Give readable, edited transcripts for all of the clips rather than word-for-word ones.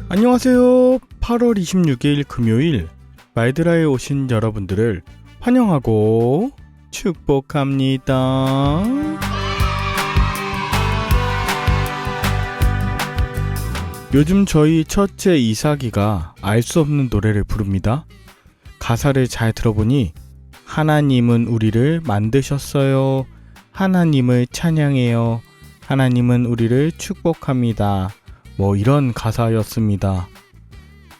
안녕하세요. 8월 26일 금요일 말드라에 오신 여러분들을 환영하고 축복합니다. 요즘 저희 첫째 이삭이가 알 수 없는 노래를 부릅니다. 가사를 잘 들어보니 하나님은 우리를 만드셨어요. 하나님을 찬양해요. 하나님은 우리를 축복합니다. 이런 가사였습니다.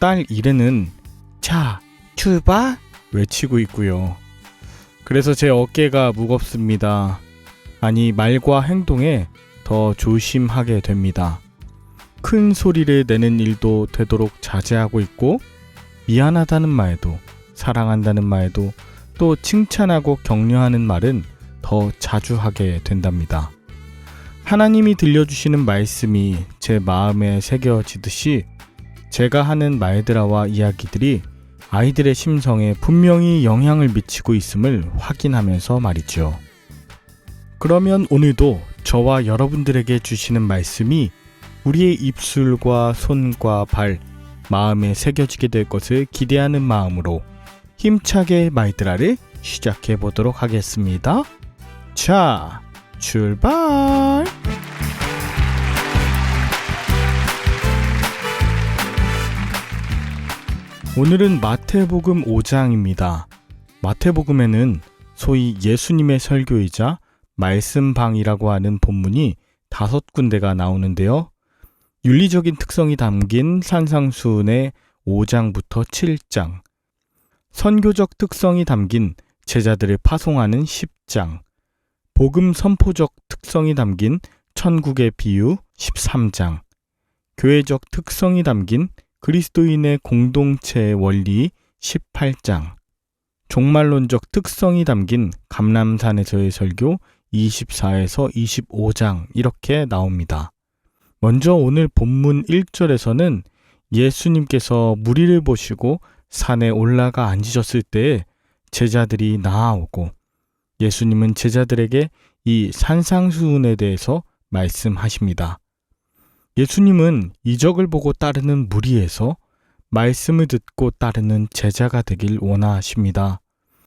딸 이래는 자, 출발! 외치고 있고요. 그래서 제 어깨가 무겁습니다. 아니, 말과 행동에 더 조심하게 됩니다. 큰 소리를 내는 일도 되도록 자제하고 있고, 미안하다는 말도, 사랑한다는 말도, 또 칭찬하고 격려하는 말은 더 자주 하게 된답니다. 하나님이 들려주시는 말씀이 제 마음에 새겨지듯이 제가 하는 말들과 이야기들이 아이들의 심성에 분명히 영향을 미치고 있음을 확인하면서 말이죠. 그러면 오늘도 저와 여러분들에게 주시는 말씀이 우리의 입술과 손과 발, 마음에 새겨지게 될 것을 기대하는 마음으로 힘차게 말드라를 시작해 보도록 하겠습니다. 자, 출발! 오늘은 마태복음 5장입니다. 마태복음에는 소위 예수님의 설교이자 말씀방이라고 하는 본문이 5군데가 나오는데요. 윤리적인 특성이 담긴 산상수훈의 5장부터 7장, 선교적 특성이 담긴 제자들을 파송하는 10장, 복음 선포적 특성이 담긴 천국의 비유 13장, 교회적 특성이 담긴 그리스도인의 공동체의 원리 18장, 종말론적 특성이 담긴 감람산에서의 설교 24에서 25장 이렇게 나옵니다. 먼저 오늘 본문 1절에서는 예수님께서 무리를 보시고 산에 올라가 앉으셨을 때에 제자들이 나아오고 예수님은 제자들에게 이 산상수훈에 대해서 말씀하십니다. 예수님은 이적을 보고 따르는 무리에서 말씀을 듣고 따르는 제자가 되길 원하십니다.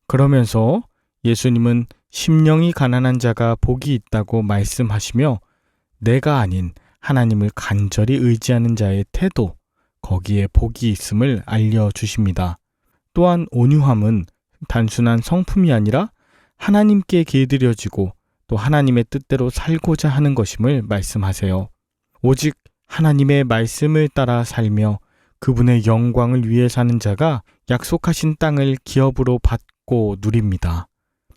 그러면서 예수님은 심령이 가난한 자가 복이 있다고 말씀하시며 내가 아닌 하나님을 간절히 의지하는 자의 태도, 거기에 복이 있음을 알려주십니다. 또한 온유함은 단순한 성품이 아니라 하나님께 길들여지고 또 하나님의 뜻대로 살고자 하는 것임을 말씀하세요. 오직 하나님의 말씀을 따라 살며 그분의 영광을 위해 사는 자가 약속하신 땅을 기업으로 받고 누립니다.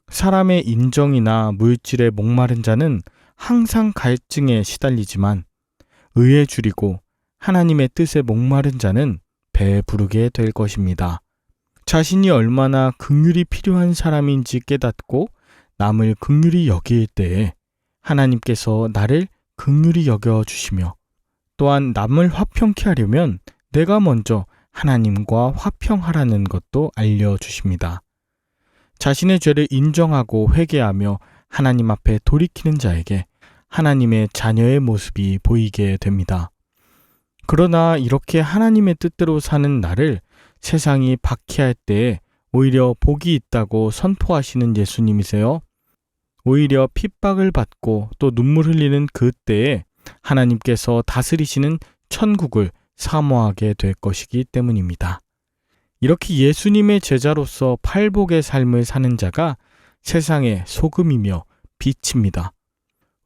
사람의 인정이나 물질에 목마른 자는 항상 갈증에 시달리지만 의에 줄이고 하나님의 뜻에 목마른 자는 배에 부르게 될 것입니다. 자신이 얼마나 긍휼이 필요한 사람인지 깨닫고 남을 긍휼히 여길 때에 하나님께서 나를 긍휼히 여겨주시며 또한 남을 화평케 하려면 내가 먼저 하나님과 화평하라는 것도 알려주십니다. 자신의 죄를 인정하고 회개하며 하나님 앞에 돌이키는 자에게 하나님의 자녀의 모습이 보이게 됩니다. 그러나 이렇게 하나님의 뜻대로 사는 나를 세상이 박해할 때에 오히려 복이 있다고 선포하시는 예수님이세요. 오히려 핍박을 받고 또 눈물 흘리는 그때에 하나님께서 다스리시는 천국을 사모하게 될 것이기 때문입니다. 이렇게 예수님의 제자로서 팔복의 삶을 사는 자가 세상의 소금이며 빛입니다.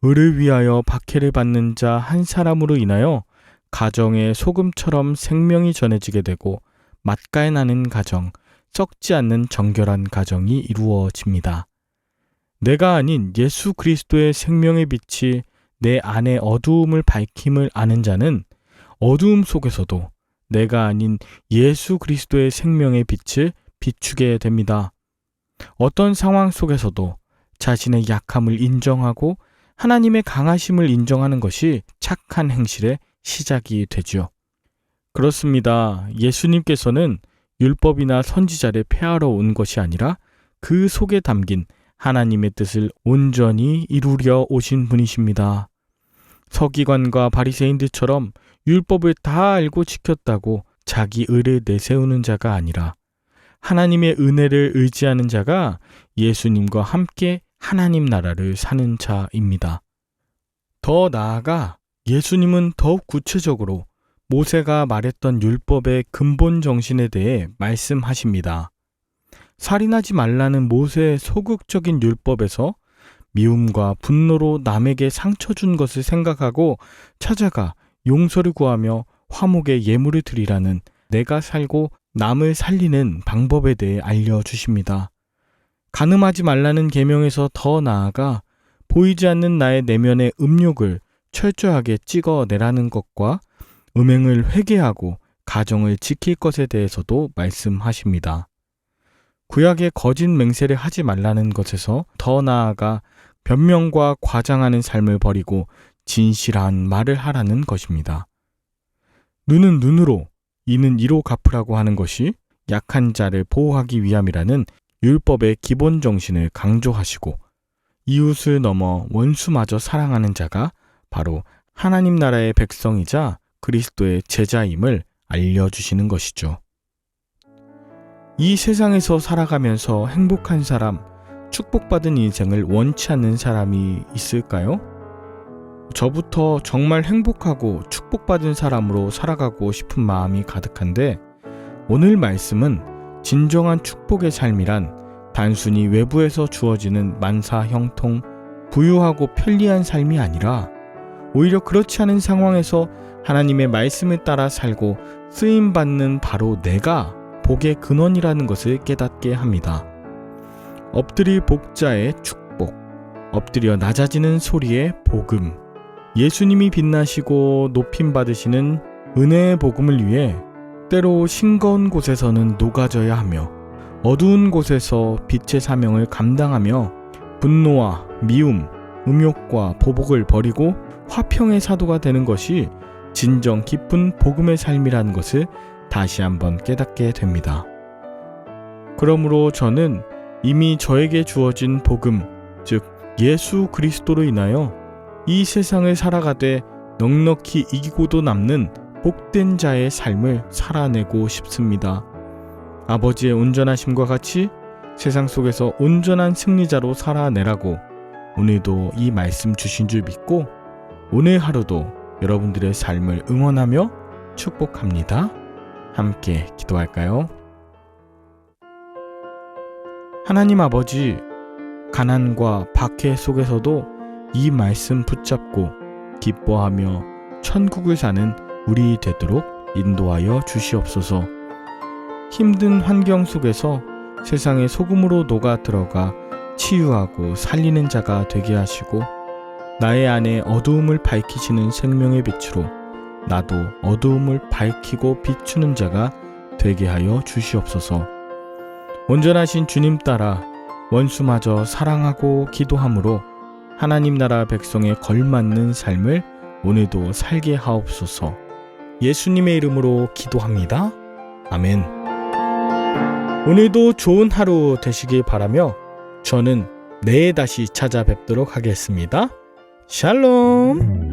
의를 위하여 박해를 받는 자 한 사람으로 인하여 가정의 소금처럼 생명이 전해지게 되고 맛깔 나는 가정, 썩지 않는 정결한 가정이 이루어집니다. 내가 아닌 예수 그리스도의 생명의 빛이 내 안의 어두움을 밝힘을 아는 자는 어두움 속에서도 내가 아닌 예수 그리스도의 생명의 빛을 비추게 됩니다. 어떤 상황 속에서도 자신의 약함을 인정하고 하나님의 강하심을 인정하는 것이 착한 행실의 시작이 되죠. 그렇습니다. 예수님께서는 율법이나 선지자를 폐하러 온 것이 아니라 그 속에 담긴 하나님의 뜻을 온전히 이루려 오신 분이십니다. 서기관과 바리새인들처럼 율법을 다 알고 지켰다고 자기 의를 내세우는 자가 아니라 하나님의 은혜를 의지하는 자가 예수님과 함께 하나님 나라를 사는 자입니다. 더 나아가 예수님은 더욱 구체적으로 모세가 말했던 율법의 근본 정신에 대해 말씀하십니다. 살인하지 말라는 모세의 소극적인 율법에서 미움과 분노로 남에게 상처 준 것을 생각하고 찾아가 용서를 구하며 화목의 예물을 드리라는 내가 살고 남을 살리는 방법에 대해 알려주십니다. 간음하지 말라는 계명에서 더 나아가 보이지 않는 나의 내면의 음욕을 철저하게 찍어내라는 것과 음행을 회개하고 가정을 지킬 것에 대해서도 말씀하십니다. 구약의 거짓 맹세를 하지 말라는 것에서 더 나아가 변명과 과장하는 삶을 버리고 진실한 말을 하라는 것입니다. 눈은 눈으로, 이는 이로 갚으라고 하는 것이 약한 자를 보호하기 위함이라는 율법의 기본 정신을 강조하시고 이웃을 넘어 원수마저 사랑하는 자가 바로 하나님 나라의 백성이자 그리스도의 제자임을 알려주시는 것이죠. 이 세상에서 살아가면서 행복한 사람, 축복받은 인생을 원치 않는 사람이 있을까요? 저부터 정말 행복하고 축복받은 사람으로 살아가고 싶은 마음이 가득한데 오늘 말씀은 진정한 축복의 삶이란 단순히 외부에서 주어지는 만사형통, 부유하고 편리한 삶이 아니라 오히려 그렇지 않은 상황에서 하나님의 말씀을 따라 살고 쓰임받는 바로 내가 복의 근원이라는 것을 깨닫게 합니다. 엎드릴 복자의 축복, 엎드려 낮아지는 소리의 복음, 예수님이 빛나시고 높임받으시는 은혜의 복음을 위해 때로 싱거운 곳에서는 녹아져야 하며 어두운 곳에서 빛의 사명을 감당하며 분노와 미움, 음욕과 보복을 버리고 화평의 사도가 되는 것이 진정 기쁜 복음의 삶이라는 것을 다시 한번 깨닫게 됩니다. 그러므로 저는 이미 저에게 주어진 복음, 즉 예수 그리스도로 인하여 이 세상을 살아가되 넉넉히 이기고도 남는 복된 자의 삶을 살아내고 싶습니다. 아버지의 온전하심과 같이 세상 속에서 온전한 승리자로 살아내라고 오늘도 이 말씀 주신 줄 믿고 오늘 하루도 여러분들의 삶을 응원하며 축복합니다. 함께 기도할까요? 하나님 아버지, 가난과 박해 속에서도 이 말씀 붙잡고 기뻐하며 천국을 사는 우리 되도록 인도하여 주시옵소서. 힘든 환경 속에서 세상의 소금으로 녹아 들어가 치유하고 살리는 자가 되게 하시고 나의 안에 어두움을 밝히시는 생명의 빛으로 나도 어두움을 밝히고 비추는 자가 되게 하여 주시옵소서. 온전하신 주님 따라 원수마저 사랑하고 기도함으로 하나님 나라 백성에 걸맞는 삶을 오늘도 살게 하옵소서. 예수님의 이름으로 기도합니다. 아멘. 오늘도 좋은 하루 되시길 바라며 저는 내일 다시 찾아뵙도록 하겠습니다. 샬롬.